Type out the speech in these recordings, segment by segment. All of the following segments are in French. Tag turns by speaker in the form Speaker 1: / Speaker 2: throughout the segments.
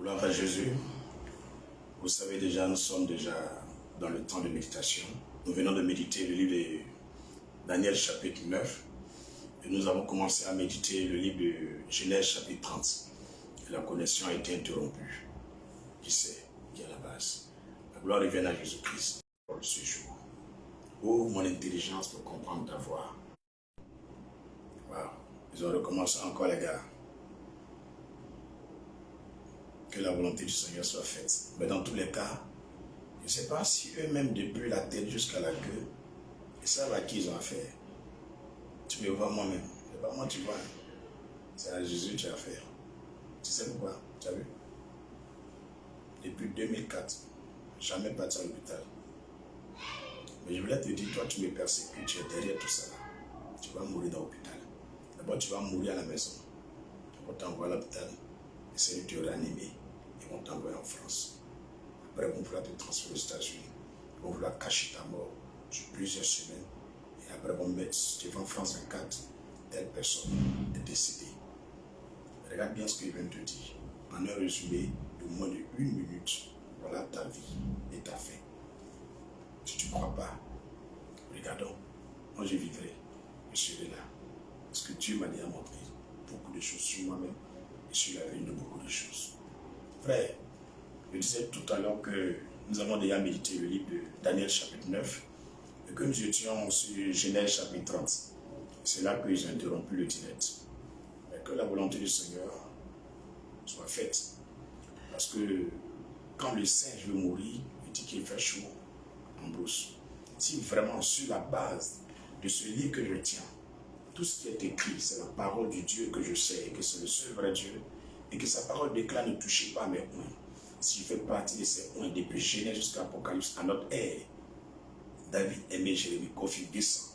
Speaker 1: Gloire à Jésus. Vous savez déjà, nous sommes déjà dans le temps de méditation. Nous venons de méditer le livre de Daniel chapitre 9. Et nous avons commencé à méditer le livre de Genèse chapitre 30. Et la connexion a été interrompue. Qui sait qui est à la base? La gloire revienne à Jésus-Christ pour ce jour. Ouvre mon intelligence pour comprendre ta voix. Wow. Ils ont recommencé encore, les gars. Que la volonté du Seigneur soit faite. Mais dans tous les cas, je ne sais pas si eux-mêmes, depuis la tête jusqu'à la queue, ils savent à qui ils ont affaire. Tu me vois moi-même. C'est pas moi, tu vois. C'est à Jésus que tu as affaire. Tu sais pourquoi? Tu as vu? Depuis 2004, jamais parti à l'hôpital. Mais je voulais te dire, toi, tu me persécutes, tu es derrière tout ça. Tu vas mourir dans l'hôpital. D'abord, tu vas mourir à la maison. On va t'envoyer à l'hôpital. Essayer de te réanimer. Ils vont t'envoyer en France. Après, ils vont vouloir te transférer aux États-Unis. Ils vont vouloir cacher ta mort sur plusieurs semaines. Et après, ils vont mettre devant France 24, telle personne est décédée. Regarde bien ce qu'ils viennent te dire. En un résumé de moins de 1 minute, voilà ta vie et ta fin. Si tu ne crois pas, regardons. Moi, je vivrai. Je serai là. Parce que Dieu m'a déjà montré beaucoup de choses sur moi-même et sur l'avenir de beaucoup de choses. Frère, je disais tout à l'heure que nous avons déjà médité le livre de Daniel chapitre 9 et que nous étions sur Genèse chapitre 30. C'est là que j'ai interrompu le direct. Mais que la volonté du Seigneur soit faite. Parce que quand le singe veut mourir, il dit qu'il fait chaud en brousse. Si vraiment sur la base de ce livre que je tiens, tout ce qui est écrit, c'est la parole du Dieu que je sais, et que c'est le seul vrai Dieu, et que sa parole déclare ne touchez pas mes oins. Si je fais partie de ces oins, depuis Genèse jusqu'à Apocalypse, à notre ère, David aimé Jérémie, Kofi descend,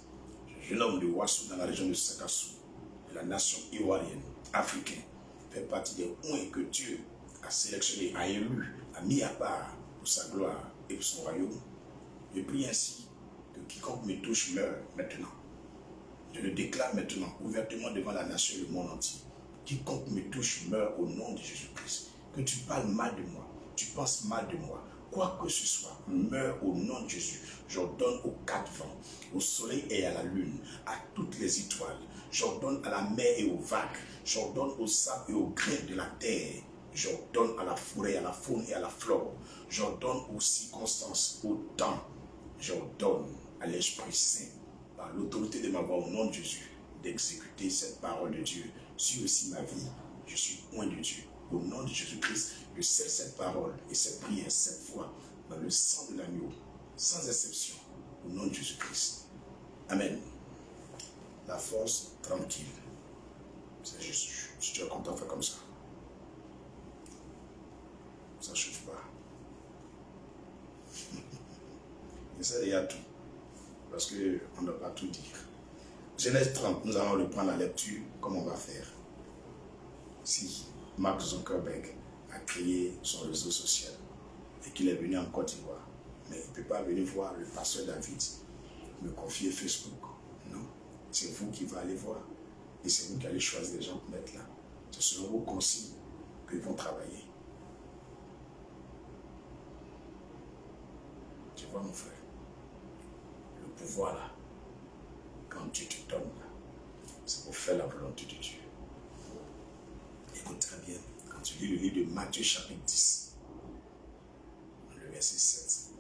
Speaker 1: jeune homme de Wassou dans la région de Sakassou, de la nation ivoirienne, africaine, fait partie des oins que Dieu a sélectionnés, a élus, a mis à part pour sa gloire et pour son royaume. Je prie ainsi que quiconque me touche meure maintenant. Je le déclare maintenant ouvertement devant la nation et le monde entier. Quiconque me touche meurt au nom de Jésus-Christ. Que tu parles mal de moi, tu penses mal de moi, quoi que ce soit, meurt au nom de Jésus. J'ordonne aux 4 vents, au soleil et à la lune, à toutes les étoiles. J'ordonne à la mer et aux vagues. J'ordonne au sable et aux grains de la terre. J'ordonne à la forêt, à la faune et à la flore. J'ordonne aux circonstances, au temps. J'ordonne à l'Esprit Saint, par l'autorité de ma voix au nom de Jésus, d'exécuter cette parole de Dieu sur aussi ma vie. Je suis loin de Dieu. Au nom de Jésus-Christ, je scelle cette parole et cette prière cette fois dans le sang de l'agneau, sans exception, au nom de Jésus-Christ. Amen. La force tranquille. C'est Jésus. Si tu es content, fais comme ça. Ça ne chauffe pas. Et ça, il y a tout. Parce qu'on ne doit pas tout dire. Genèse 30, nous allons reprendre la lecture comme on va faire. Si Mark Zuckerberg a créé son réseau social et qu'il est venu en Côte d'Ivoire, mais il ne peut pas venir voir le pasteur David me confier Facebook. Non, c'est vous qui va aller voir et c'est vous qui allez choisir les gens pour mettre là. C'est selon vos consignes qu'ils vont travailler. Tu vois mon frère, le pouvoir là, quand Dieu te donne là, c'est pour faire la volonté de Dieu. Écoute très bien, quand tu lis le livre de Matthieu chapitre 10, le verset 7,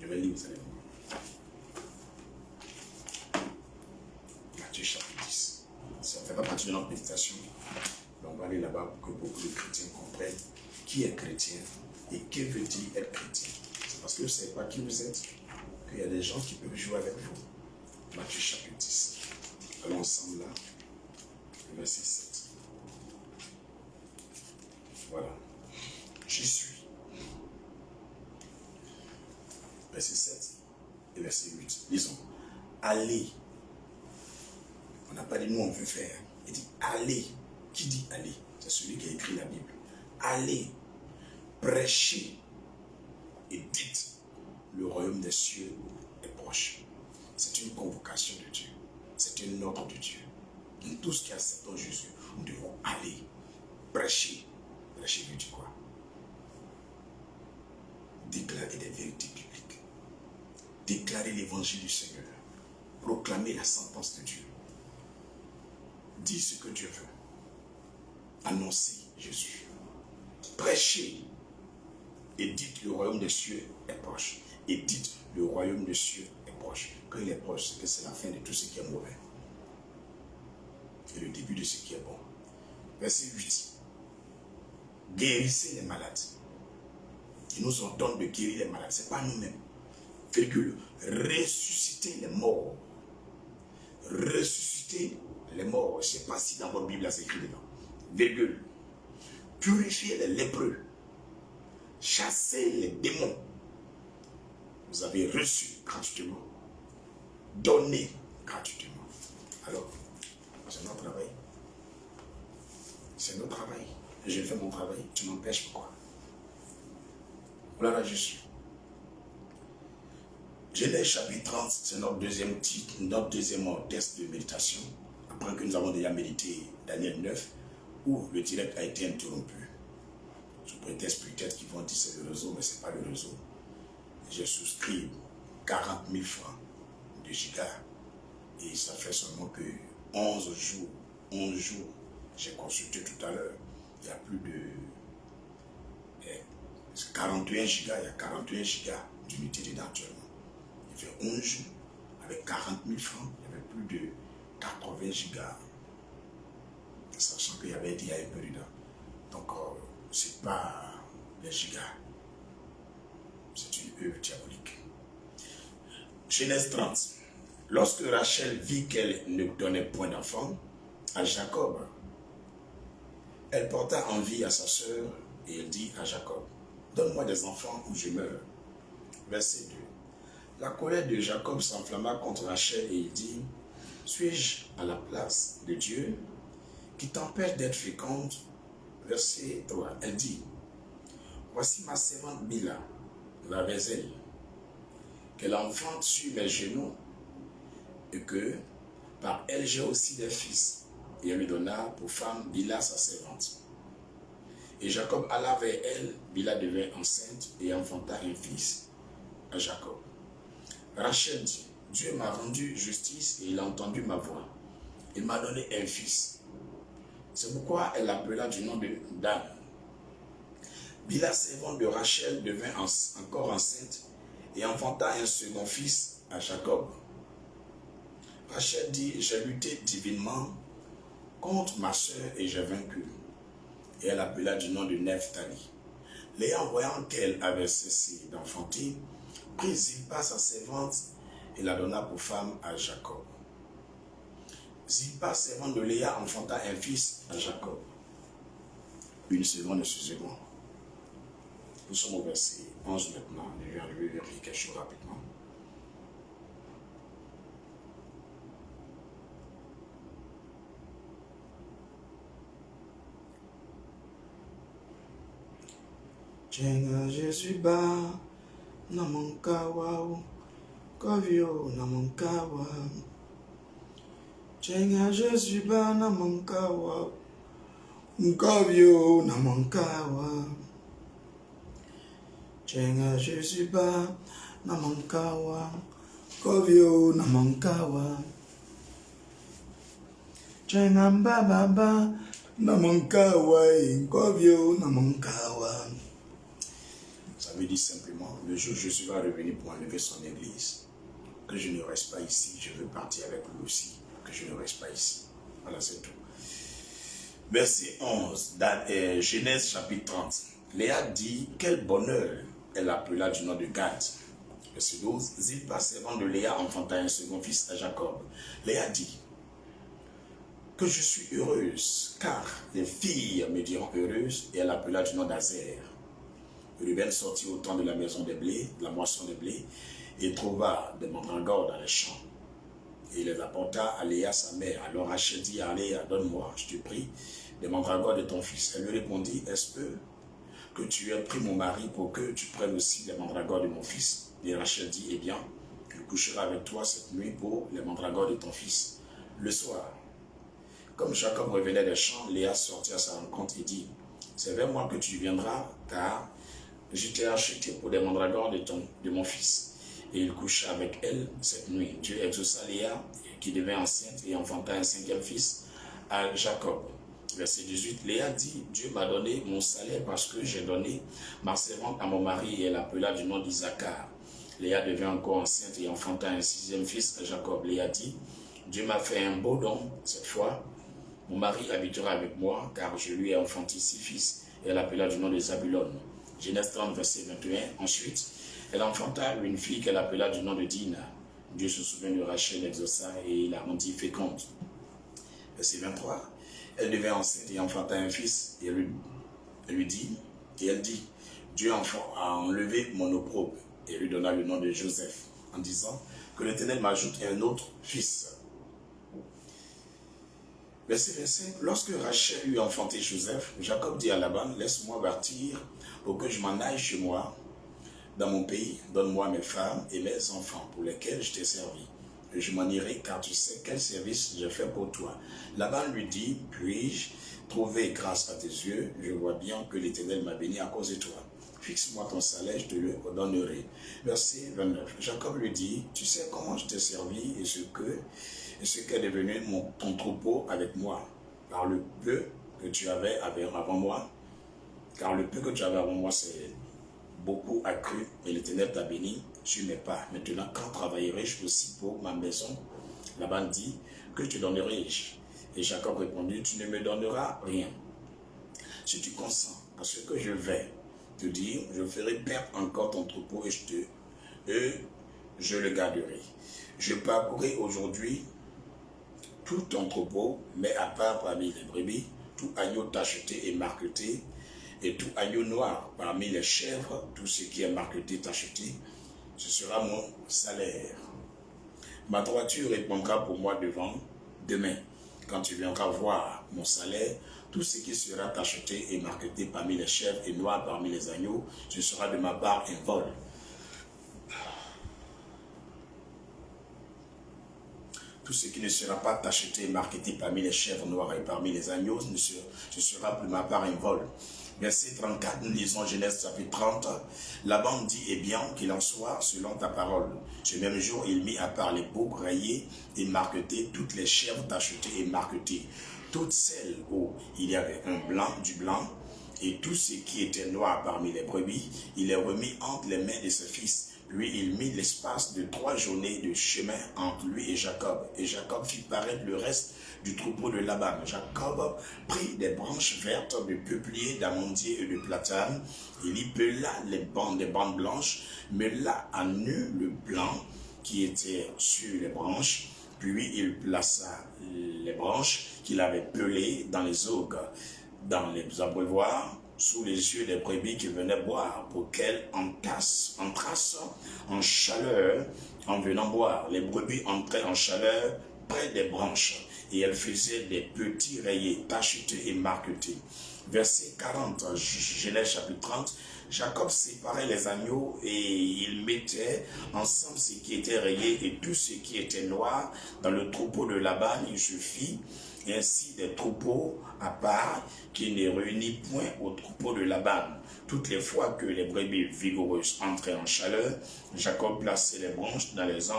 Speaker 1: je vais lire, vous allez voir. Matthieu chapitre 10. Ça ne fait pas partie de notre méditation, mais on va aller là-bas pour que beaucoup de chrétiens comprennent qui est chrétien et que veut dire être chrétien. C'est parce que vous ne savez pas qui vous êtes qu'il y a des gens qui peuvent jouer avec vous. Matthieu chapitre 10. Allons ensemble là, le verset 7. Voilà. J'y suis. Verset 7 et verset 8. Lisons. Allez. On n'a pas dit nous on veut faire. Il dit allez. Qui dit allez? C'est celui qui a écrit la Bible. Allez. Prêchez. Et dites. Le royaume des cieux est proche. C'est une convocation de Dieu. C'est un ordre de Dieu. Nous tous qui acceptons Jésus, nous devons aller prêcher l'archevêque dit quoi? Déclarer des vérités bibliques. Déclarer l'évangile du Seigneur. Proclamer la sentence de Dieu. Dire ce que Dieu veut. Annoncer Jésus. Prêchez. Et dites le royaume des cieux est proche. Et dites le royaume des cieux est proche. Quand il est proche, c'est que c'est la fin de tout ce qui est mauvais. Et le début de ce qui est bon. Verset 8. Guérissez les malades. Il nous ordonne de guérir les malades. Ce n'est pas nous-mêmes. Virgule. Ressusciter les morts. Ressusciter les morts. Je ne sais pas si dans votre Bible, c'est écrit dedans. Virgule. Purifier les lépreux. Chasser les démons. Vous avez reçu gratuitement. Donné gratuitement. Alors, c'est notre travail. C'est notre travail. Je fais mon travail. Tu m'empêches pourquoi? Voilà, je suis. Genèse chapitre 30, c'est notre deuxième titre, notre deuxième test de méditation. Après que nous avons déjà médité Daniel 9, où le direct a été interrompu. Je préteste peut-être qu'ils vont dire c'est le réseau, mais ce n'est pas le réseau. J'ai souscrit 40 000 francs de giga et ça fait seulement que 11 jours, j'ai consulté tout à l'heure, il y a plus de 41 gigas, il y a 41 gigas d'unité dedans actuellement. Il fait 11 jours, avec 40 000 francs, il y avait plus de 80 gigas, sachant qu'il y avait dit un peu dedans. Donc, c'est pas les gigas, c'est une œuvre diabolique. Genèse 30. Lorsque Rachel vit qu'elle ne donnait point d'enfant à Jacob, elle porta envie à sa sœur et elle dit à Jacob, donne-moi des enfants ou je meurs. Verset 2. La colère de Jacob s'enflamma contre Rachel et il dit, suis-je à la place de Dieu qui t'empêche d'être féconde? Verset 3. Elle dit, voici ma servante Bila, la Vézelle, qu'elle enfante sur mes genoux et que par elle j'ai aussi des fils. Et elle lui donna pour femme Bila sa servante. Et Jacob alla vers elle, Bila devint enceinte et enfanta un fils à Jacob. Rachel dit, Dieu m'a rendu justice et il a entendu ma voix. Il m'a donné un fils. C'est pourquoi elle l'appela du nom de Dan. Bila, servante de Rachel, devint encore enceinte et enfanta un second fils à Jacob. Rachel dit, j'ai lutté divinement contre ma soeur et j'ai vaincu. Et elle appela du nom de Nephtali. Léa, voyant qu'elle avait cessé d'enfanter, prit Zilpa, sa servante, et la donna pour femme à Jacob. Zilpa, servante de Léa, enfanta un fils à Jacob. Une seconde, excusez-moi. Nous sommes au verset 11 maintenant. Je vais arriver vérifier quelque chose rapidement. Jenga Jésus ba namonkawa kovio namonkawa. Jenga Jésus ba namonkawa kovio namonkawa. Jenga Jésus ba namonkawa kovio namonkawa. Jenga baba namonkawa kovio namonkawa. Ça veut dire simplement, le jour où Jésus va revenir pour enlever son église, que je ne reste pas ici, je veux partir avec lui aussi, que je ne reste pas ici. Voilà, c'est tout. Verset 11, dans Genèse chapitre 30. Léa dit, quel bonheur, elle l'appela du nom de Gad. Verset 12, Zilpa, servante de Léa, enfanta un second fils à Jacob. Léa dit, que je suis heureuse, car les filles me diront heureuse, et elle l'appela du nom d'Azer. Ruben sortit au temps de la maison des blés, de la moisson des blés, et trouva des mandragores dans les champs. Et il les apporta à Léa, sa mère. Alors Rachel dit à Léa, donne-moi, je te prie, des mandragores de ton fils. Elle lui répondit, est-ce que tu aies pris mon mari pour que tu prennes aussi les mandragores de mon fils? Et Rachel dit, eh bien, je coucherai avec toi cette nuit pour les mandragores de ton fils. Le soir, comme Jacob revenait des champs, Léa sortit à sa rencontre et dit, C'est vers moi que tu viendras, car je t'ai acheté pour des mandragores de mon fils. Et il coucha avec elle cette nuit. Dieu exauça Léa, qui devint enceinte, et enfanta un 5e fils à Jacob. Verset 18, Léa dit, Dieu m'a donné mon salaire parce que j'ai donné ma servante à mon mari, et elle appela du nom d'Isaacar. Léa devint encore enceinte et enfanta un 6e fils à Jacob. Léa dit, Dieu m'a fait un beau don cette fois. Mon mari habitera avec moi, car je lui ai enfanté 6 fils. Et elle appela du nom de Zabulon. Genèse 30, verset 21. Ensuite, elle enfanta une fille qu'elle appela du nom de Dina. Dieu se souvint de Rachel, exauça et la rendit féconde. Verset 23. Elle devint enceinte et enfanta un fils. Et elle dit, Dieu a enlevé mon opprobre. Et lui donna le nom de Joseph, en disant que l'Éternel m'ajoute un autre fils. Verset 25. Lorsque Rachel eut enfanté Joseph, Jacob dit à Laban, laisse-moi partir pour que je m'en aille chez moi, dans mon pays. Donne-moi mes femmes et mes enfants pour lesquels je t'ai servi. Et je m'en irai, car tu sais quel service j'ai fait pour toi. Laban lui dit, puis-je trouver grâce à tes yeux? Je vois bien que l'Éternel m'a béni à cause de toi. Fixe-moi ton salaire, je te le donnerai. Verset 29. Jacob lui dit, tu sais comment je t'ai servi et ce qu'est devenu ton troupeau avec moi, car le peu que tu avais avant moi, c'est beaucoup accru, et l'Éternel t'a béni sur mes pas. Maintenant, quand travaillerai-je aussi pour ma maison? Laban dit, que te donnerai-je? Et Jacob répondit, tu ne me donneras rien. Si tu consens à ce que je vais te dire, je ferai perdre encore ton troupeau et je le garderai. Je parcourrai aujourd'hui tout ton troupeau, mais à part parmi les brebis, tout agneau tacheté et marqueté, et tout agneau noir parmi les chèvres, tout ce qui est marqueté, tacheté, ce sera mon salaire. Ma droiture répondra pour moi demain. Quand tu viendras voir mon salaire, tout ce qui sera tacheté et marqueté parmi les chèvres et noir parmi les agneaux, ce sera de ma part un vol. Tout ce qui ne sera pas tacheté et marqueté parmi les chèvres noires et parmi les agneaux, ce sera de ma part un vol. Verset 34, nous lisons Genèse chapitre 30. Laban dit, eh bien, qu'il en soit selon ta parole. Ce même jour, il mit à part les boucs rayés et marquetés, toutes les chèvres tachetées et marquetées, toutes celles où il y avait du blanc, et tout ce qui était noir parmi les brebis, il les remit entre les mains de ses fils. Lui, il mit l'espace de 3 journées de chemin entre lui et Jacob. Et Jacob fit paraître le reste du troupeau de Laban. Jacob prit des branches vertes de peuplier, d'amandier et de platane. Il y pela des bandes blanches, mela à nu le blanc qui était sur les branches. Puis il plaça les branches qu'il avait pelées dans les augues, dans les abreuvoirs, sous les yeux des brebis qui venaient boire, pour qu'elles entrassent en chaleur en venant boire. Les brebis entraient en chaleur près des branches, et elles faisaient des petits rayés, tachetés et marquetés. Verset 40, Genèse chapitre 30, Jacob séparait les agneaux et il mettait ensemble ce qui était rayé et tout ce qui était noir dans le troupeau de Laban. Il se fit ainsi des troupeaux à part qui ne réunit point au troupeau de Laban. Toutes les fois que les brebis vigoureuses entraient en chaleur, Jacob plaçait les branches dans les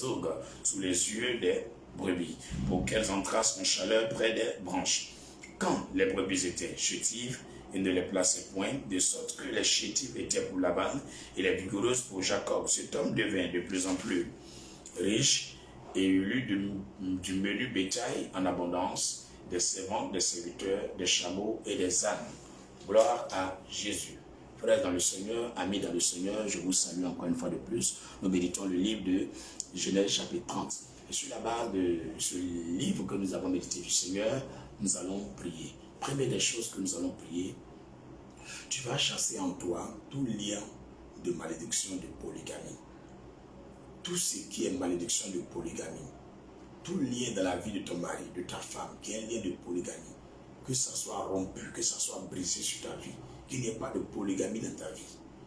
Speaker 1: augues, sous les yeux des brebis, pour qu'elles entrassent en chaleur près des branches. Quand les brebis étaient chétives, il ne les plaçait point, de sorte que les chétives étaient pour Laban et les vigoureuses pour Jacob. Cet homme devint de plus en plus riche et eut du menu bétail en abondance, des servants, des serviteurs, des chameaux et des ânes. Gloire à Jésus. Frères dans le Seigneur, amis dans le Seigneur, je vous salue encore une fois de plus. Nous méditons le livre de Genèse chapitre 30. Et sur la base de ce livre que nous avons médité du Seigneur, nous allons prier. Première des choses que nous allons prier, tu vas chasser en toi tout lien de malédiction de polygamie. Tout ce qui est malédiction de polygamie, tout lien dans la vie de ton mari, de ta femme, qui est un lien de polygamie, que ça soit rompu, que ça soit brisé sur ta vie, qu'il n'y ait pas de polygamie dans ta vie,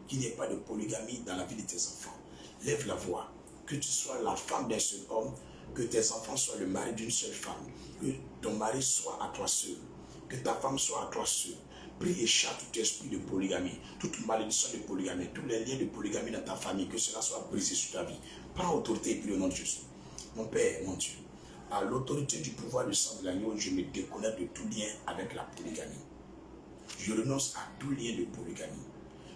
Speaker 1: qu'il n'y ait pas de polygamie dans la vie de tes enfants. Lève la voix, que tu sois la femme d'un seul homme, que tes enfants soient le mari d'une seule femme, que ton mari soit à toi seul, que ta femme soit à toi seul. Prie et chasse tout esprit de polygamie, toute malédiction de polygamie, tous les liens de polygamie dans ta famille, que cela soit brisé sur ta vie. Prends autorité et prie au nom de Jésus. Mon Père, mon Dieu, à l'autorité du pouvoir du sang de l'agneau, je me déconnecte de tout lien avec la polygamie. Je renonce à tout lien de polygamie,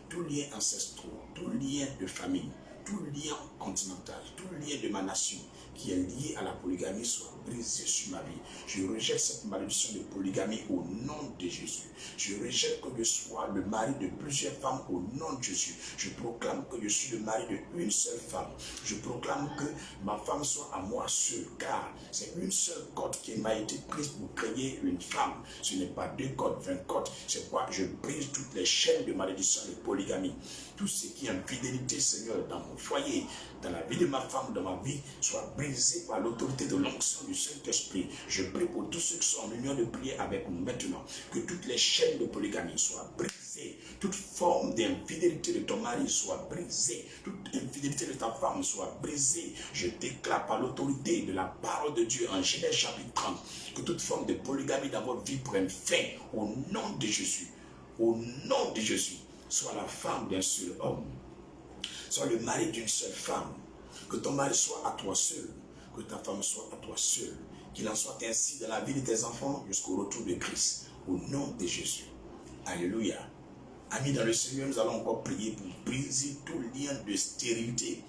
Speaker 1: tout lien ancestral, tout lien de famille, tout lien continental, tout lien de ma nation qui est lié à la polygamie soit brisé sur ma vie. Je rejette cette malédiction de polygamie au nom de Jésus. Je rejette que je sois le mari de plusieurs femmes au nom de Jésus. Je proclame que je suis le mari d'une seule femme. Je proclame que ma femme soit à moi seule, car c'est une seule corde qui m'a été prise pour créer une femme. Ce n'est pas 2 cordes, 20 cordes. C'est quoi? Je brise toutes les chaînes de malédiction de polygamie. Tout ce qui est infidélité, Seigneur, dans mon foyer, dans la vie de ma femme, dans ma vie, soit brisé par l'autorité de l'onction du Saint-Esprit. Je prie pour tous ceux qui sont en union de prière avec nous maintenant, que toutes les chaînes de polygamie soient brisées, toute forme d'infidélité de ton mari soit brisée, toute infidélité de ta femme soit brisée. Je déclare par l'autorité de la parole de Dieu en Genèse chapitre 30, que toute forme de polygamie dans votre vie prenne fin au nom de Jésus. Au nom de Jésus, sois la femme d'un seul homme, sois le mari d'une seule femme, que ton mari soit à toi seul, que ta femme soit à toi seule, qu'il en soit ainsi dans la vie de tes enfants jusqu'au retour de Christ, au nom de Jésus. Alléluia. Amis dans le Seigneur, nous allons encore prier pour briser tout lien de stérilité.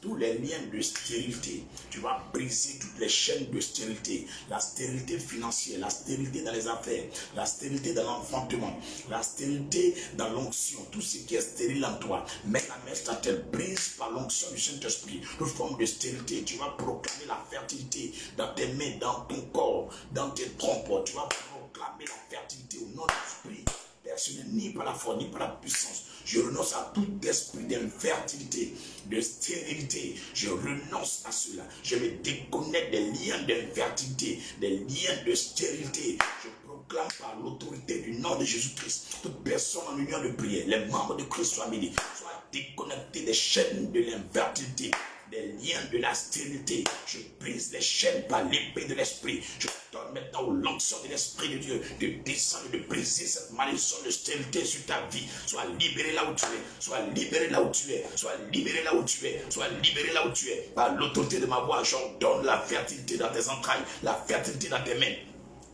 Speaker 1: Tous les liens de stérilité, tu vas briser toutes les chaînes de stérilité, la stérilité financière, la stérilité dans les affaires, la stérilité dans l'enfantement, la stérilité dans l'onction, tout ce qui est stérile en toi. Mets la main sur ta tête, brise par l'onction du Saint-Esprit, toute forme de stérilité. Tu vas proclamer la fertilité dans tes mains, dans ton corps, dans tes trompes. Tu vas proclamer la fertilité au nom de l'Esprit. Personne ni par la foi, ni par la puissance. Je renonce à tout esprit d'infertilité, de stérilité. Je renonce à cela. Je me déconnecte des liens d'infertilité, des liens de stérilité. Je proclame par l'autorité du nom de Jésus-Christ. Toute personne en union de prière, les membres de Christ famille, soient déconnectés des chaînes de l'infertilité, des liens de la stérilité. Je brise les chaînes par l'épée de l'esprit. Je donne maintenant l'onction de l'Esprit de Dieu de descendre, de briser cette malédiction de stérilité sur ta vie. Sois libéré là où tu es. Sois libéré là où tu es. Sois libéré là où tu es. Sois libéré là où tu es. Par l'autorité de ma voix, j'ordonne la fertilité dans tes entrailles, la fertilité dans tes mains,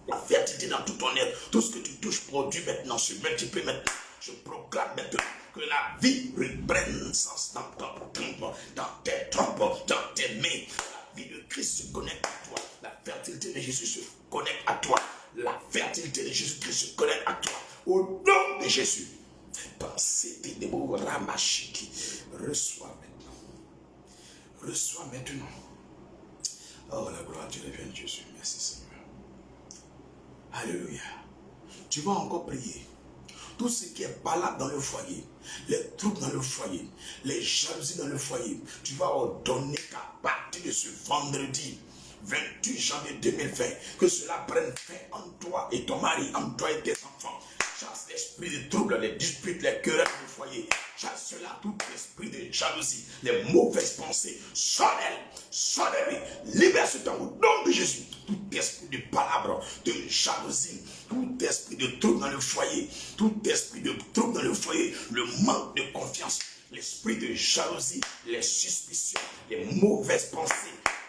Speaker 1: la fertilité dans tout ton être. Tout ce que tu touches produit maintenant, se multiplie maintenant. Je proclame maintenant que la vie reprenne sens dans tes trompes, dans tes mains. La vie de Christ se connecte à toi. La fertilité de Jésus se connecte à toi. La fertilité de Jésus-Christ se connecte à toi. Au nom de Jésus. Pensez des mots ramachiki. Reçois maintenant. Reçois maintenant. Oh, la gloire, tu reviens, Jésus. Merci, Seigneur. Alléluia. Tu vas encore prier. Tout ce qui est balade dans le foyer, les troubles dans le foyer, les jalousies dans le foyer, tu vas ordonner qu'à partir de ce vendredi 28 janvier 2020, que cela prenne fin en toi et ton mari, en toi et tes enfants. Chasse l'esprit de trouble, les disputes, les querelles dans le foyer. Chasse cela, tout esprit de jalousie, les mauvaises pensées. Sonne-les, libère ce temps au nom de Jésus. Tout esprit de palabres, de jalousie, tout esprit de trouble dans le foyer, tout esprit de trouble dans le foyer, le manque de confiance, l'esprit de jalousie, les suspicions, les mauvaises pensées,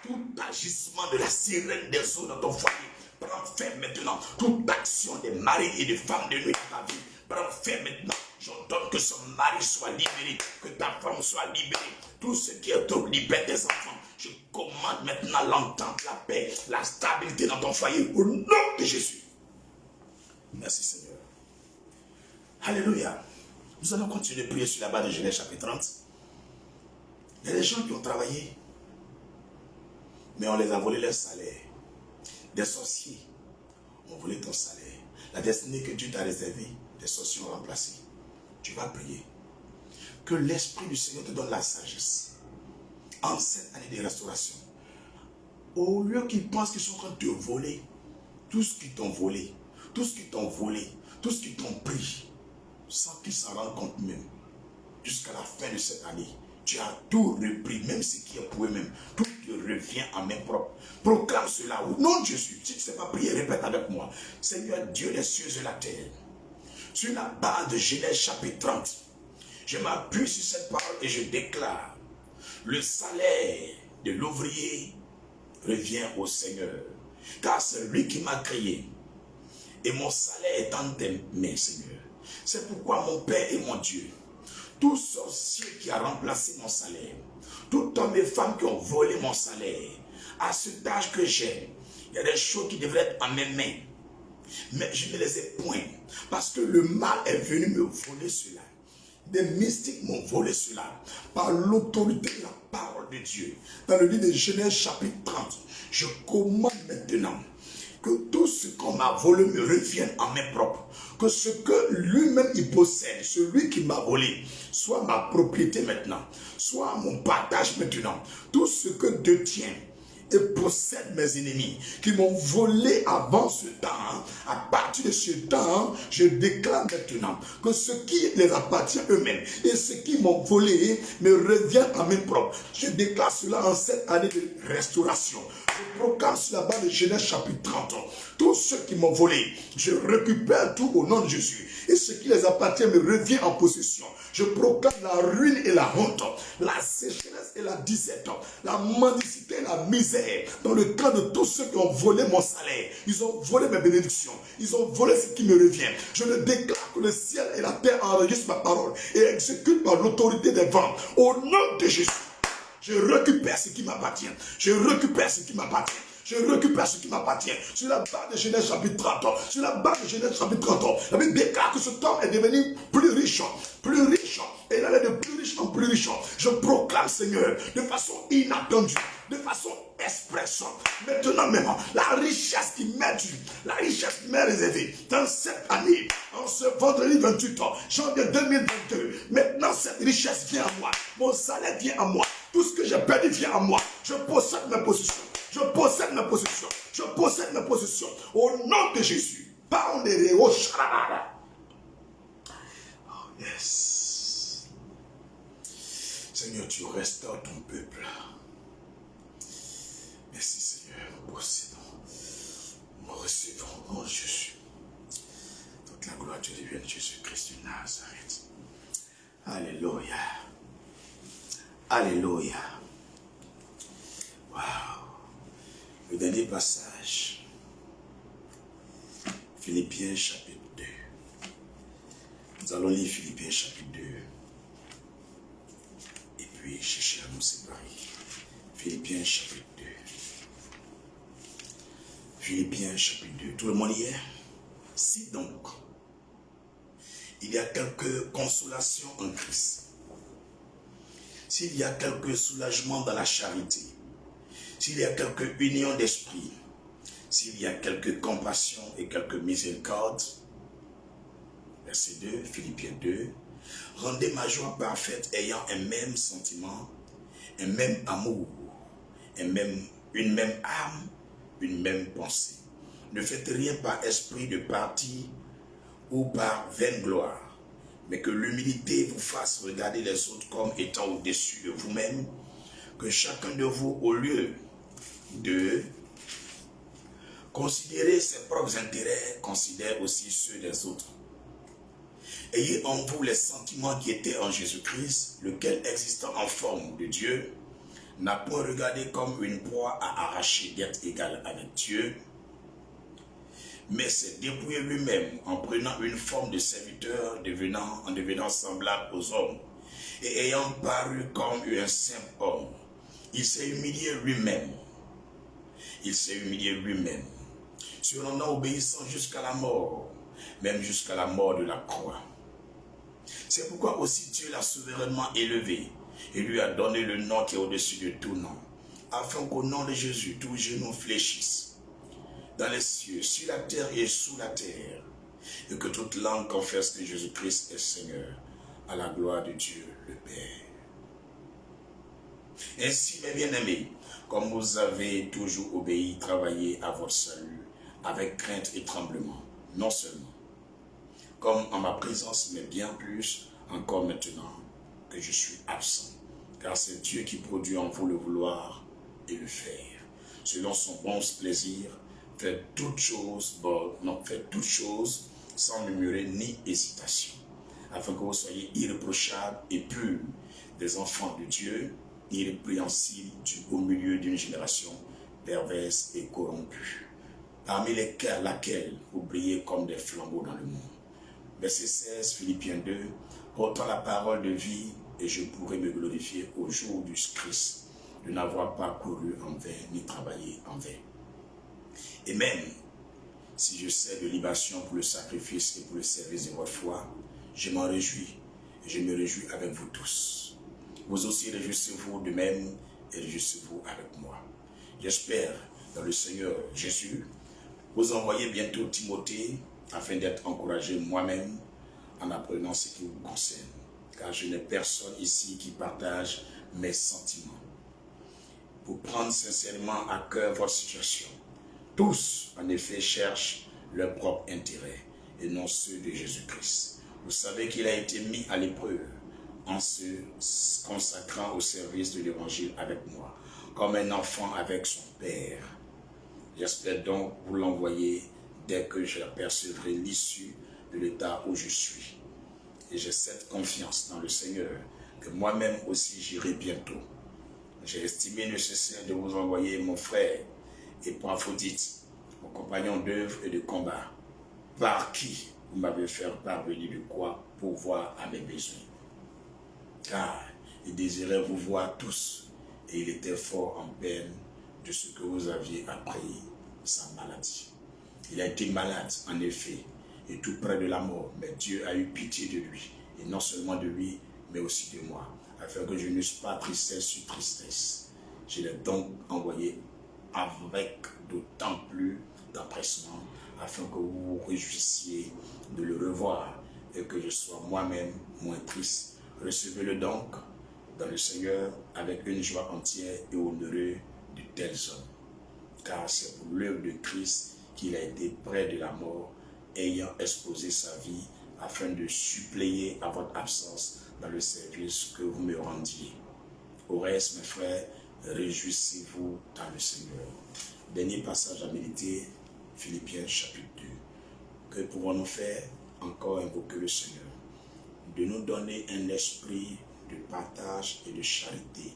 Speaker 1: tout agissement de la sirène des eaux dans ton foyer. Prends fin maintenant. Toute action des maris et des femmes de nuit dans ta vie. Prends fin maintenant. J'ordonne que son mari soit libéré, que ta femme soit libérée. Tout ce qui est trop libère tes enfants. Je commande maintenant l'entente, la paix, la stabilité dans ton foyer au nom de Jésus. Merci Seigneur. Alléluia. Nous allons continuer de prier sur la base de Genèse chapitre 30. Il y a des gens qui ont travaillé, mais on les a volé leur salaire. Des sorciers ont volé ton salaire. La destinée que Dieu t'a réservée, des sorciers ont remplacé. Tu vas prier. Que l'Esprit du Seigneur te donne la sagesse. En cette année de restauration, au lieu qu'ils pensent qu'ils sont en train de te voler, tout ce qu'ils t'ont volé, tout ce qu'ils t'ont volé, tout ce qu'ils t'ont pris, sans qu'ils s'en rendent compte même, jusqu'à la fin de cette année, tu as tout repris, même ce qui est pour eux-mêmes. Tout te revient en main propre. Proclame cela au nom de Jésus. Si tu ne sais pas prier, répète avec moi. Seigneur Dieu des cieux et de la terre, sur la base de Genèse chapitre 30. Je m'appuie sur cette parole et je déclare, le salaire de l'ouvrier revient au Seigneur, car c'est lui qui m'a créé, et mon salaire est en tes mains, Seigneur. C'est pourquoi mon Père et mon Dieu, tout sorcier qui a remplacé mon salaire, tout homme et femme qui ont volé mon salaire, à cet âge que j'ai, il y a des choses qui devraient être en mes mains, mais je ne les ai point, parce que le mal est venu me voler cela. Des mystiques m'ont volé cela, par l'autorité de la parole de Dieu. Dans le livre de Genèse chapitre 30, je commande maintenant que tout ce qu'on m'a volé me revienne en main propre. Que ce que lui-même il possède, celui qui m'a volé, soit ma propriété maintenant, soit mon partage maintenant. Tout ce que Dieu tient et possède mes ennemis qui m'ont volé avant ce temps. À partir de ce temps, je déclare maintenant que ce qui les appartient eux-mêmes et ce qui m'ont volé me revient à main propre. Je déclare cela en cette année de restauration. Je proclame sur la base de Genèse chapitre 30. Tous ceux qui m'ont volé, je récupère tout au nom de Jésus. Et ce qui les appartient me revient en possession. Je proclame la ruine et la honte, la sécheresse et la disette, la mendicité et la misère dans le cas de tous ceux qui ont volé mon salaire. Ils ont volé mes bénédictions. Ils ont volé ce qui me revient. Je le déclare que le ciel et la terre enregistrent ma parole et exécutent par l'autorité des vents. Au nom de Jésus, je récupère ce qui m'appartient. Je récupère ce qui m'appartient. Je récupère ce qui m'appartient. Sur la base de Genèse chapitre 30. Sur la base de Genèse chapitre 30. La Bible déclare que cet homme est devenu plus riche. Plus riche. Et il allait de plus riche en plus riche. Je proclame, Seigneur, de façon inattendue, de façon express. Maintenant même, la richesse qui m'est réservée dans cette année, en ce vendredi 28 janvier 2022. Maintenant, cette richesse vient à moi. Mon salaire vient à moi. Tout ce que j'ai perdu vient à moi. Je possède mes possessions. Je possède mes possessions. Je possède mes possessions. Au nom de Jésus. Oh yes. Seigneur, tu restaures ton peuple. Merci Seigneur. Nous possédons. Nous recevons. Oh Jésus. Toute la gloire te revienne, Jésus-Christ de Nazareth. Alléluia. Alléluia. Wow. Le dernier passage. Philippiens chapitre 2. Nous allons lire Philippiens chapitre 2. Et puis chercher à nous séparer. Philippiens chapitre 2. Philippiens chapitre 2. Tout le monde y est? Si donc, il y a quelques consolations en Christ, s'il y a quelques soulagements dans la charité, s'il y a quelques unions d'esprit, s'il y a quelques compassion et quelques miséricorde, verset 2, Philippiens 2, rendez ma joie parfaite ayant un même sentiment, un même amour, une même âme, une même pensée. Ne faites rien par esprit de parti ou par vaine gloire, mais que l'humilité vous fasse regarder les autres comme étant au-dessus de vous-même, que chacun de vous, au lieu de considérer ses propres intérêts, considère aussi ceux des autres. Ayez en vous les sentiments qui étaient en Jésus-Christ, lequel, existant en forme de Dieu, n'a point regardé comme une proie à arracher d'être égal avec Dieu, mais s'est dépouillé lui-même en prenant une forme de serviteur, en devenant semblable aux hommes, et ayant paru comme un simple homme, il s'est humilié lui-même. Il s'est humilié lui-même, se rendant obéissant jusqu'à la mort, même jusqu'à la mort de la croix. C'est pourquoi aussi Dieu l'a souverainement élevé et lui a donné le nom qui est au-dessus de tout nom, afin qu'au nom de Jésus, tous genoux fléchissent, dans les cieux, sur la terre et sous la terre, et que toute langue confesse que Jésus-Christ est Seigneur, à la gloire de Dieu le Père. Ainsi, mes bien-aimés, comme vous avez toujours obéi, travaillez à votre salut, avec crainte et tremblement, non seulement, comme en ma présence, mais bien plus encore maintenant que je suis absent, car c'est Dieu qui produit en vous le vouloir et le faire, selon son bon plaisir. Faites toutes choses sans murmurer ni hésitation, afin que vous soyez irréprochables et purs, des enfants de Dieu, irrépréhensibles au milieu d'une génération perverse et corrompue, parmi laquelle vous brillez comme des flambeaux dans le monde. Verset 16, Philippiens 2, portant la parole de vie, et je pourrai me glorifier au jour du Christ, de n'avoir pas couru en vain, ni travaillé en vain. Et même si je sers de libation pour le sacrifice et pour le service de votre foi, je m'en réjouis, et je me réjouis avec vous tous. Vous aussi réjouissez-vous de même, et réjouissez-vous avec moi. J'espère dans le Seigneur Jésus vous envoyer bientôt Timothée, afin d'être encouragé moi-même en apprenant ce qui vous concerne, car je n'ai personne ici qui partage mes sentiments. Pour prendre sincèrement à cœur votre situation, tous, en effet, cherchent leur propre intérêt et non ceux de Jésus-Christ. Vous savez qu'il a été mis à l'épreuve en se consacrant au service de l'Évangile avec moi, comme un enfant avec son père. J'espère donc vous l'envoyer dès que j'apercevrai l'issue de l'état où je suis. Et j'ai cette confiance dans le Seigneur que moi-même aussi j'irai bientôt. J'ai estimé nécessaire de vous envoyer mon frère Épaphrodite, mon compagnon d'œuvre et de combat, par qui vous m'avez fait parvenir de quoi pourvoir à mes besoins. Car il désirait vous voir tous, et il était fort en peine de ce que vous aviez appris sa maladie. Il a été malade, en effet, et tout près de la mort, mais Dieu a eu pitié de lui, et non seulement de lui, mais aussi de moi, afin que je n'eusse pas tristesse sur tristesse. Je l'ai donc envoyé avec d'autant plus d'empressement, afin que vous vous réjouissiez de le revoir, et que je sois moi-même moins triste. Recevez-le donc dans le Seigneur avec une joie entière et honoreuse de tels hommes. Car c'est pour l'œuvre de Christ qu'il a été près de la mort, ayant exposé sa vie afin de suppléer à votre absence dans le service que vous me rendiez. Au reste, mes frères, réjouissez-vous dans le Seigneur. Dernier passage à méditer, Philippiens chapitre 2. Que pouvons-nous faire? Encore invoquer le Seigneur, de nous donner un esprit de partage et de charité,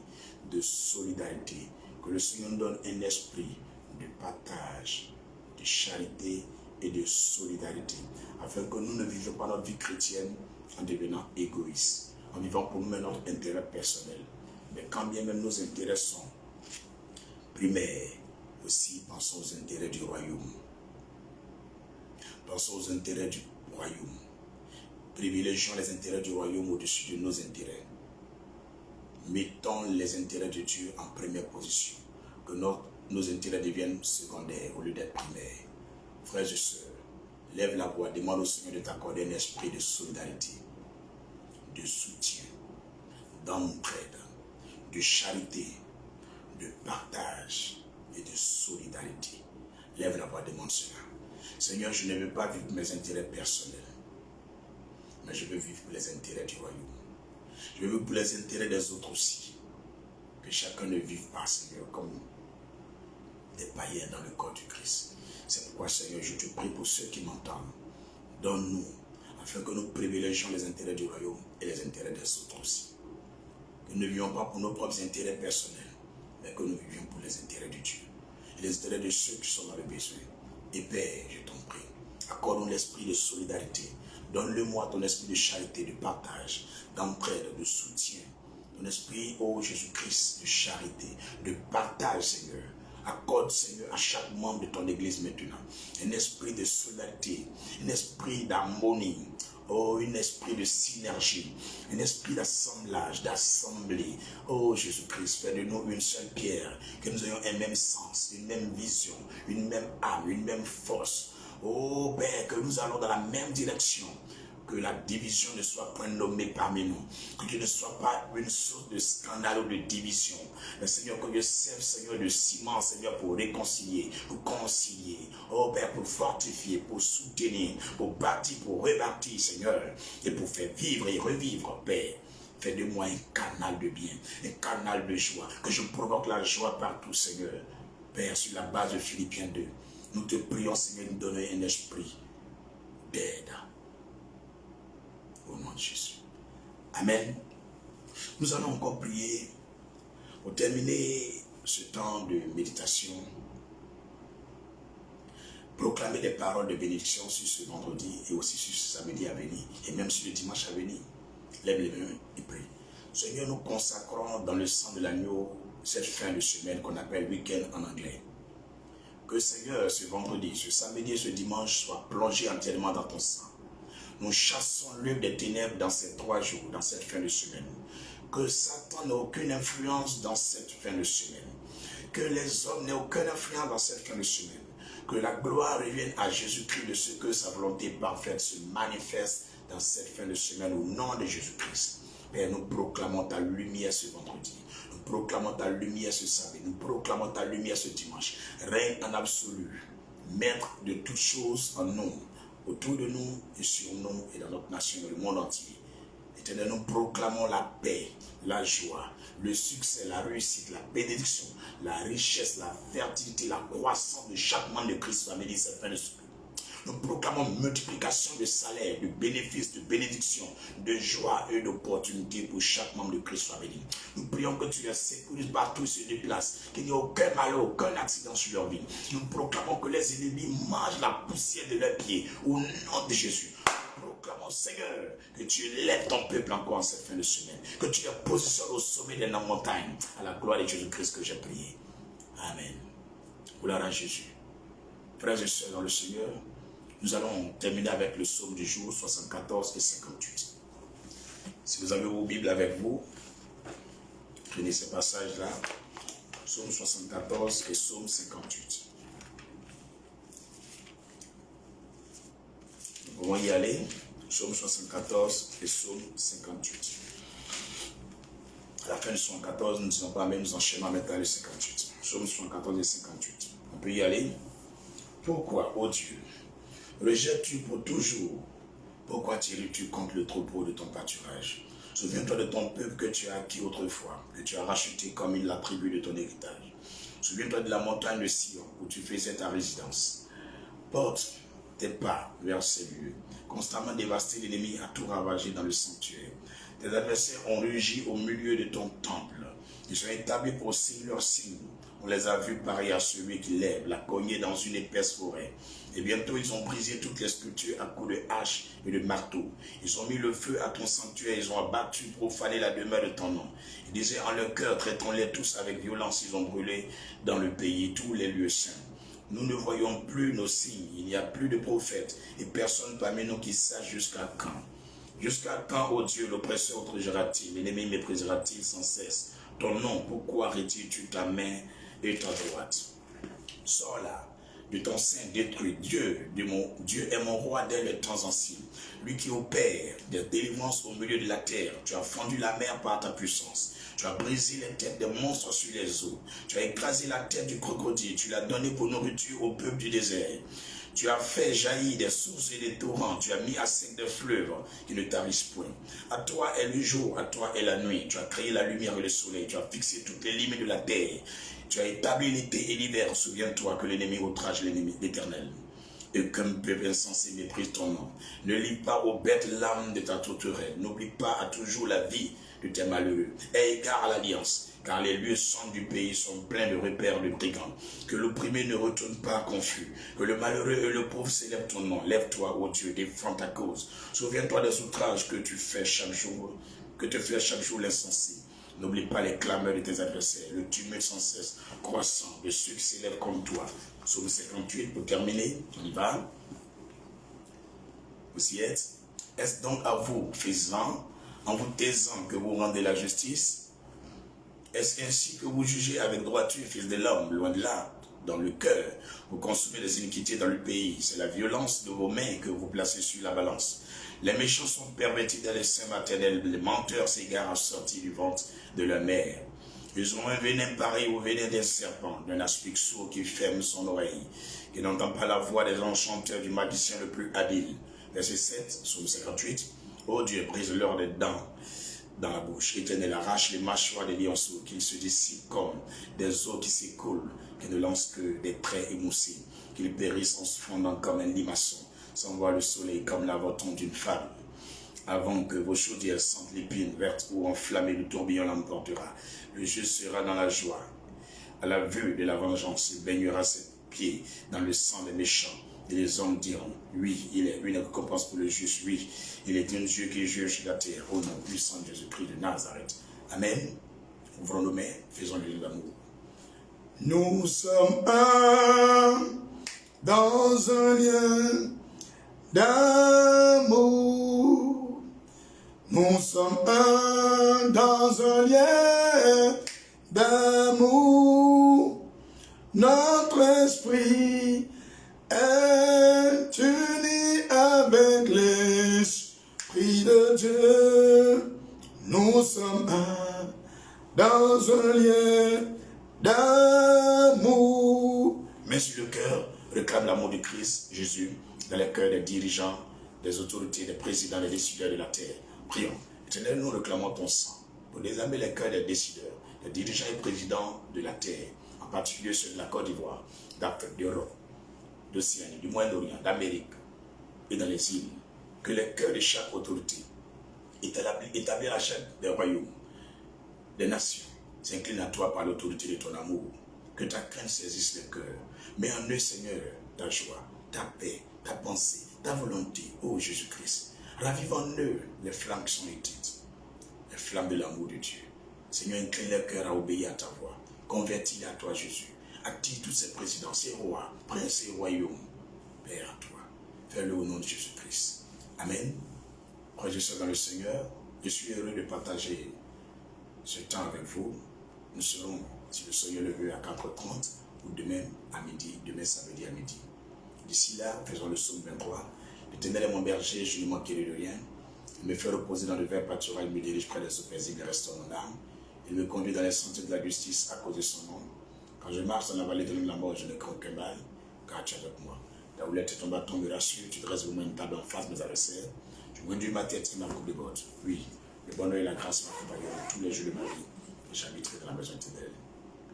Speaker 1: de solidarité. Que le Seigneur nous donne un esprit de partage, de charité et de solidarité, afin que nous ne vivions pas notre vie chrétienne en devenant égoïstes, en vivant pour nous-mêmes notre intérêt personnel. Mais quand bien même nos intérêts sont primaires, aussi pensons aux intérêts du royaume. Pensons aux intérêts du royaume. Privilégions les intérêts du royaume au-dessus de nos intérêts. Mettons les intérêts de Dieu en première position. Que nos intérêts deviennent secondaires au lieu d'être primaires. Frères et sœurs, lève la voix, demande au Seigneur de t'accorder un esprit de solidarité, de soutien, d'entraide, de charité, de partage et de solidarité. Lève la voix, demande cela. Seigneur, je ne veux pas vivre mes intérêts personnels, mais je veux vivre pour les intérêts du royaume. Je veux vivre pour les intérêts des autres aussi. Que chacun ne vive pas, Seigneur, comme des païens dans le corps du Christ. C'est pourquoi, Seigneur, je te prie pour ceux qui m'entendent. Donne-nous, afin que nous privilégions les intérêts du royaume et les intérêts des autres aussi. Que nous ne vivions pas pour nos propres intérêts personnels, mais que nous vivions pour les intérêts de Dieu et les intérêts de ceux qui sont dans le besoin. Et Père, je t'en prie, accorde-nous l'esprit de solidarité. Donne-le-moi ton esprit de charité, de partage, d'entraide, de soutien. Ton esprit, ô Jésus-Christ, de charité, de partage, Seigneur. Accorde, Seigneur, à chaque membre de ton Église maintenant un esprit de solidarité, un esprit d'harmonie, oh, un esprit de synergie, un esprit d'assemblage, d'assemblée. Oh Jésus-Christ, fais de nous une seule pierre, que nous ayons un même sens, une même vision, une même âme, une même force. Oh Père, que nous allons dans la même direction. Que la division ne soit pas nommée parmi nous. Que tu ne sois pas une source de scandale ou de division. Mais Seigneur, que Dieu serve, Seigneur, de ciment, Seigneur, pour réconcilier, pour concilier. Oh Père, pour fortifier, pour soutenir, pour bâtir, pour rebâtir, Seigneur. Et pour faire vivre et revivre, Père. Fais de moi un canal de bien, un canal de joie. Que je provoque la joie partout, Seigneur. Père, sur la base de Philippiens 2. Nous te prions, Seigneur, de nous donner un esprit d'aide. Au nom de Jésus. Amen. Nous allons encore prier pour terminer ce temps de méditation. Proclamer des paroles de bénédiction sur ce vendredi et aussi sur ce samedi à venir et même sur le dimanche à venir. Lève les mains et prie. Seigneur, nous consacrons dans le sang de l'agneau cette fin de semaine qu'on appelle week-end en anglais. Que Seigneur, ce vendredi, ce samedi et ce dimanche soit plongé entièrement dans ton sang. Nous chassons l'œuvre des ténèbres dans ces 3 jours, dans cette fin de semaine. Que Satan n'ait aucune influence dans cette fin de semaine. Que les hommes n'aient aucune influence dans cette fin de semaine. Que la gloire revienne à Jésus-Christ de ce que sa volonté parfaite se manifeste dans cette fin de semaine au nom de Jésus-Christ. Père, nous proclamons ta lumière ce vendredi. Nous proclamons ta lumière ce samedi. Nous proclamons ta lumière ce dimanche. Règne en absolu. Maître de toutes choses en nous, autour de nous et sur nous et dans notre nation, dans le monde entier. Éternel, nous proclamons la paix, la joie, le succès, la réussite, la bénédiction, la richesse, la fertilité, la croissance de chaque membre de Christ soit béni cette fin de semaine. Nous proclamons multiplication de salaire, de bénéfices, de bénédictions, de joie et d'opportunités pour chaque membre de Christ soit béni. Nous prions que tu les sécurises partout où ils se déplacent, qu'il n'y ait aucun malheur, aucun accident sur leur vie. Nous proclamons que les ennemis mangent la poussière de leurs pieds au nom de Jésus. Proclamons, Seigneur, que tu lèves ton peuple encore en cette fin de semaine, que tu les positionnes au sommet de la montagne, à la gloire de Jésus-Christ que j'ai prié. Amen. Gloire à Jésus. Frères et sœurs dans le Seigneur, nous allons terminer avec le psaume du jour 74 et 58. Si vous avez vos Bibles avec vous, prenez ces passages-là, psaume 74 et psaume 58. Nous pouvons y aller, psaume 74 et psaume 58. À la fin du 74, nous ne disons pas, mais nous enchaînons maintenant le 58. Psaume 74 et 58. On peut y aller. Pourquoi, ô Dieu, rejettes-tu pour toujours? Pourquoi tires-tu contre le troupeau de ton pâturage? Souviens-toi de ton peuple que tu as acquis autrefois, que tu as racheté comme la tribu de ton héritage. Souviens-toi de la montagne de Sion, où tu faisais ta résidence. Porte tes pas vers ces lieux. Constamment dévasté, l'ennemi a tout ravagé dans le sanctuaire. Tes adversaires ont rugi au milieu de ton temple. Ils sont établis pour signer leur signe. On les a vus pareils à celui qui lève la cognée dans une épaisse forêt. Et bientôt, ils ont brisé toutes les sculptures à coups de hache et de marteau. Ils ont mis le feu à ton sanctuaire. Ils ont abattu, profané la demeure de ton nom. Ils disaient en leur cœur, traitons-les tous avec violence. Ils ont brûlé dans le pays tous les lieux saints. Nous ne voyons plus nos signes. Il n'y a plus de prophètes. Et personne parmi nous qui sache jusqu'à quand. Jusqu'à quand, ô Dieu, l'oppresseur outragera-t-il? L'ennemi méprisera-t-il sans cesse ton nom? Pourquoi retires-tu ta main et ta droite? Sors là, de ton sein détruit. Dieu est mon roi dès les temps anciens. Lui qui opère des délivrances au milieu de la terre. Tu as fendu la mer par ta puissance. Tu as brisé les têtes des monstres sur les eaux. Tu as écrasé la tête du crocodile. Tu l'as donné pour nourriture au peuple du désert. Tu as fait jaillir des sources et des torrents. Tu as mis à sec des fleuves qui ne tarissent point. À toi est le jour, à toi est la nuit. Tu as créé la lumière et le soleil. Tu as fixé toutes les limites de la terre. Tu as établi l'été et l'hiver. Souviens-toi que l'ennemi outrage l'Éternel. Et comme peuple insensé méprise ton nom. Ne lis pas aux bêtes l'âme de ta tourterelle. N'oublie pas à toujours la vie de tes malheureux. Aie égard à l'alliance, car les lieux sombres du pays sont pleins de repères de brigands. Que l'opprimé ne retourne pas confus. Que le malheureux et le pauvre s'élèvent ton nom. Lève-toi, ô Dieu, défends ta cause. Souviens-toi des outrages que tu fais chaque jour, l'insensé. N'oublie pas les clameurs de tes adversaires, le tumulte sans cesse croissant de ceux qui s'élèvent comme toi. Psaume 58, pour terminer, on y va. Vous y êtes. Est-ce donc à vous, faisant, en vous taisant, que vous rendez la justice? Est-ce ainsi que vous jugez avec droiture, fils de l'homme, loin de là, dans le cœur? Vous consumez les iniquités dans le pays. C'est la violence de vos mains que vous placez sur la balance. Les méchants sont pervertis dans les seins maternels. Les menteurs s'égarent assortis du ventre de leur mère. Ils ont un venin pareil au venin d'un serpent, d'un aspic sourd qui ferme son oreille, qui n'entend pas la voix des enchanteurs du magicien le plus habile. Verset 7, psaume 58. Ô Dieu, brise-leur des dents dans la bouche. Éternel, arrache les mâchoires des lionceaux, qu'ils se dissipent comme des eaux qui s'écoulent, qu'ils ne lancent que des traits émoussés, qu'ils périssent en se fondant comme un limaçon. sans voir le soleil comme l'avorton d'une femme. Avant que vos chaudières sentent l'épine verte ou enflammée, le tourbillon l'emportera. Le juste sera dans la joie. À la vue de la vengeance, il baignera ses pieds dans le sang des méchants. Et les hommes diront, oui, il est une récompense pour le juste, oui, il est un Dieu qui juge la terre, au nom puissant de Jésus-Christ de Nazareth. Amen. Ouvrons nos mains, faisons le l'amour. Nous sommes un dans un lien d'amour. Nous sommes un dans un lien d'amour. Notre esprit est uni avec l'Esprit de Dieu. Nous sommes un dans un lien d'amour. Mais sur le cœur, réclame l'amour de Christ, Jésus, dans les cœurs des dirigeants, des autorités, des présidents, des décideurs de la terre. Prions. Éternel, nous réclamons ton sang pour désarmer les cœurs des décideurs, des dirigeants et présidents de la terre, en particulier ceux de la Côte d'Ivoire, d'Afrique, d'Europe, d'Océanie, du Moyen-Orient, d'Amérique et dans les îles. Que les cœurs de chaque autorité, établis à la chaîne des royaumes, des nations, s'inclinent à toi par l'autorité de ton amour. Que ta crainte saisisse les cœurs. Mets en eux, Seigneur, ta joie, ta paix, ta pensée, ta volonté, ô Jésus-Christ. Ravive en eux les flammes qui sont éteintes, les flammes de l'amour de Dieu. Seigneur, incline les cœurs à obéir à ta voix. Convertis-les à toi, Jésus. Attire tous ces présidents, ces rois, princes et royaumes. Père, à toi. Fais-le au nom de Jésus-Christ. Amen. Frères et sœurs dans le Seigneur, je suis heureux de partager ce temps avec vous. Nous serons, si le Seigneur le veut, à 4h30 ou demain à midi, demain samedi à midi. D'ici là, faisons le psaume 23. L'Éternel est mon berger, je ne manquerai de rien. Il me fait reposer dans le vert pâturage, il me dirige près des eaux paisibles et restaure mon âme. Il me conduit dans les sentiers de la justice à cause de son nom. Quand je marche dans la vallée de la mort, je ne crains aucun mal, car tu es avec moi. Ta houlette et ton bâton me rassurent, tu dresses vraiment une table en face de mes adversaires. Tu conduis ma tête et ma coupe de bottes. Oui, le bonheur et la grâce m'accompagneront tous les jours de ma vie. Et j'habiterai dans la maison éternelle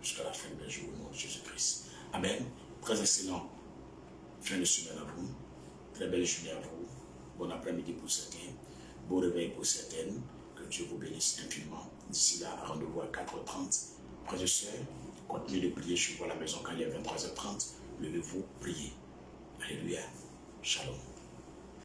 Speaker 1: jusqu'à la fin des jours au nom de Jésus-Christ. Amen. Très excellent. Fin de semaine à vous. Très belle journée à vous. Bon après-midi pour certains. Bon réveil pour certaines. Que Dieu vous bénisse infiniment. D'ici là, rendez-vous à 4h30. Frères et sœurs, continuez de prier chez vous à la maison quand il est 23h30. Levez-vous, priez. Alléluia. Shalom.